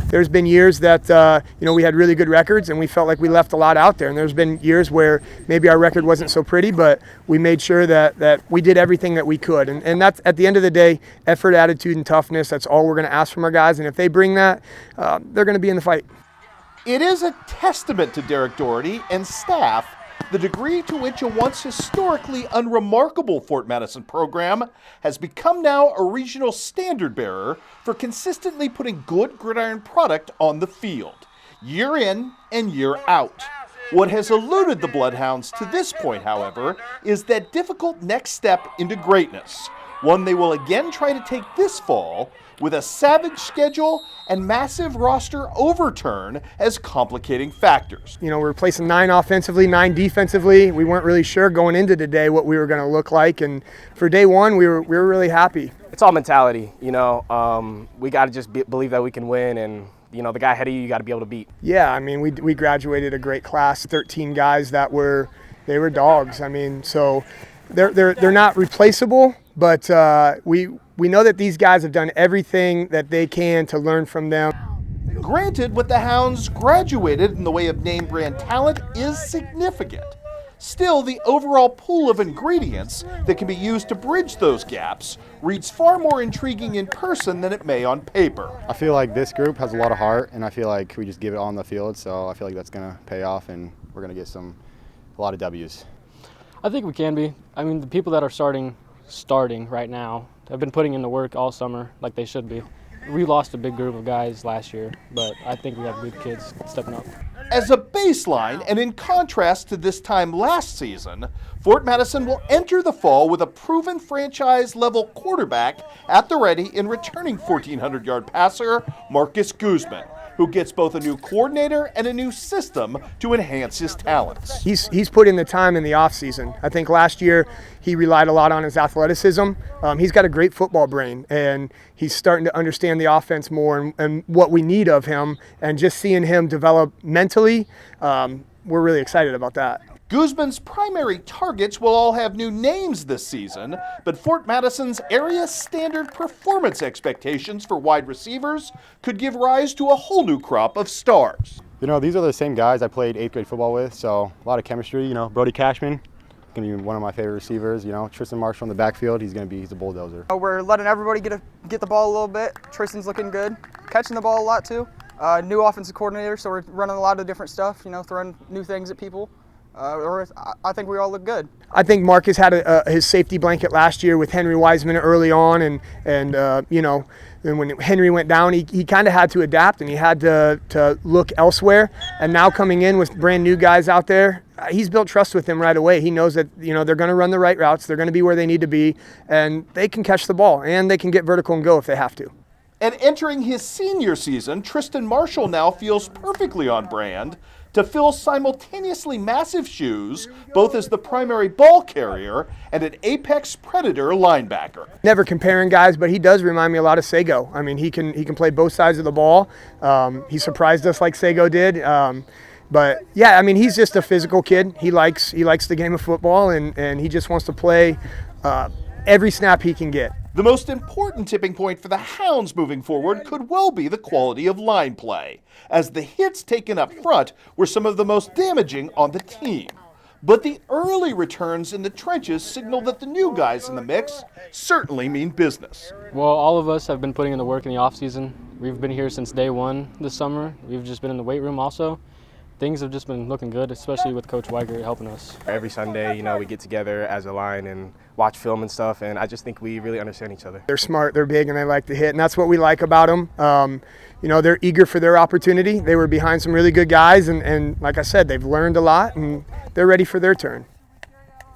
there's been years that, we had really good records and we felt like we left a lot out there. And there's been years where maybe our record wasn't so pretty, but we made sure that we did everything that we could. And that's, at the end of the day, effort, attitude, and toughness. That's all we're going to ask from our guys. And if they bring that, they're going to be in the fight. It is a testament to Derek Doherty and staff the degree to which a once historically unremarkable Fort Madison program has become now a regional standard bearer for consistently putting good gridiron product on the field, year in and year out. What has eluded the Bloodhounds to this point, however, is that difficult next step into greatness, one they will again try to take this fall with a savage schedule and massive roster overturn as complicating factors. We're replacing 9 offensively, 9 defensively. We weren't really sure going into today what we were going to look like, and for day one, we were really happy. It's all mentality, we got to just believe that we can win, and the guy ahead of you got to be able to beat. Yeah, we graduated a great class, 13 guys that were dogs. So they're not replaceable, but we know that these guys have done everything that they can to learn from them. Granted, what the Hounds graduated in the way of name brand talent is significant. Still, the overall pool of ingredients that can be used to bridge those gaps reads far more intriguing in person than it may on paper. I feel like this group has a lot of heart, and I feel like we just give it all on the field, so I feel like that's going to pay off, and we're going to get a lot of W's. I think we can be. The people that are starting right now have been putting in the work all summer like they should be. We lost a big group of guys last year, but I think we have good kids stepping up. As a baseline, and in contrast to this time last season, Fort Madison will enter the fall with a proven franchise-level quarterback at the ready in returning 1,400-yard passer Marcus Guzman, who gets both a new coordinator and a new system to enhance his talents. He's put in the time in the offseason. I think last year he relied a lot on his athleticism. He's got a great football brain, and he's starting to understand the offense more and what we need of him. And just seeing him develop mentally, we're really excited about that. Guzman's primary targets will all have new names this season, but Fort Madison's area standard performance expectations for wide receivers could give rise to a whole new crop of stars. These are the same guys I played 8th grade football with, so a lot of chemistry. Brody Cashman, going to be one of my favorite receivers. Tristan Marshall in the backfield, he's a bulldozer. We're letting everybody get the ball a little bit. Tristan's looking good, catching the ball a lot too. New offensive coordinator, so we're running a lot of different stuff, throwing new things at people. I think we all look good. I think Marcus had his safety blanket last year with Henry Wiseman early on, and when Henry went down, he kind of had to adapt and he had to look elsewhere. And now coming in with brand new guys out there, he's built trust with them right away. He knows that they're going to run the right routes, they're going to be where they need to be, and they can catch the ball and they can get vertical and go if they have to. And entering his senior season, Tristan Marshall now feels perfectly on brand to fill simultaneously massive shoes, both as the primary ball carrier and an apex predator linebacker. Never comparing guys, but he does remind me a lot of Sego. He can play both sides of the ball. He surprised us like Sego did. But yeah, he's just a physical kid. He likes the game of football, and he just wants to play every snap he can get. The most important tipping point for the Hounds moving forward could well be the quality of line play, as the hits taken up front were some of the most damaging on the team. But the early returns in the trenches signal that the new guys in the mix certainly mean business. Well, all of us have been putting in the work in the offseason. We've been here since day one this summer. We've just been in the weight room also. Things have just been looking good, especially with Coach Weiger helping us. Every Sunday, we get together as a line and watch film and stuff, and I just think we really understand each other. They're smart, they're big, and they like to hit, and that's what we like about them. They're eager for their opportunity. They were behind some really good guys, and like I said, they've learned a lot, and they're ready for their turn.